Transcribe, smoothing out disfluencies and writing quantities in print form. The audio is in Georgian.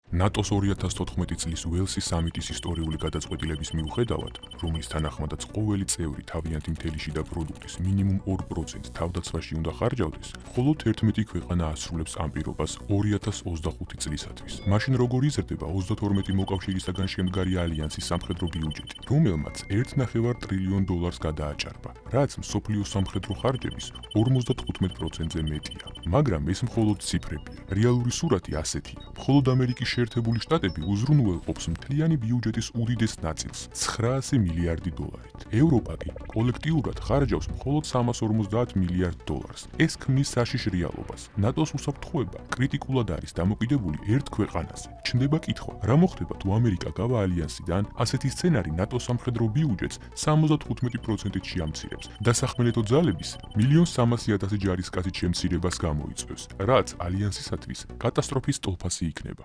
ნატოს 2014 წლის ველსის სამიტის ისტორიული გადაწყვეტილების მიუხედავად, რომლის თანახმადაც ყოველი წევრი თავიანთი მთელიში და პროდუქტის მინიმუმ 2% თავდაცვაში უნდა ხარჯავდეს, მხოლოდ 11 ქვეყანა ასრულებს ამ პირობას 2025 წლისათვის. მაშინ როგორ იზრდება 32 მოკავშირისაგან შემდგარი ალიანსის სამხედრო ბიუჯეტი, რომელმაც $1.5 ტრილიონ გადააჭარბა, რაც მსოფლიოს სამხედრო ხარჯების 55%-ზე მეტია. მაგრამ ეს მხოლოდ ციფრებია. რეალური სურათი ასეთია. მხოლოდ ამერიკის შეერთებული შტატები უზრუნველყოფს მთლიანი ბიუჯეტის უდიდეს ნაწილს, $900 მილიარდი. ევროპა კი კოლექტიურად ხარჯავს მხოლოდ $350 მილიარდ. ეს ქმნის საშიშ რეალობას. ნატოს უსაფრთხოება კრიტიკულად არის დამოკიდებული ერთ ქვეყანაზე. ჩნდება კითხვა, რა მოხდება თუ ამერიკა გავა ალიანსიდან? ასეთი სცენარი ნატოს სამხედრო ბიუჯეტს 75%-ით შეამცირებს. დასახმელეთო ძალების 1.3 მილიონი ჯარისკაცის შემცირებას გამოიწვევს, რაც ალიანსისათვის კატასტროფის სტოლფასი იქნება.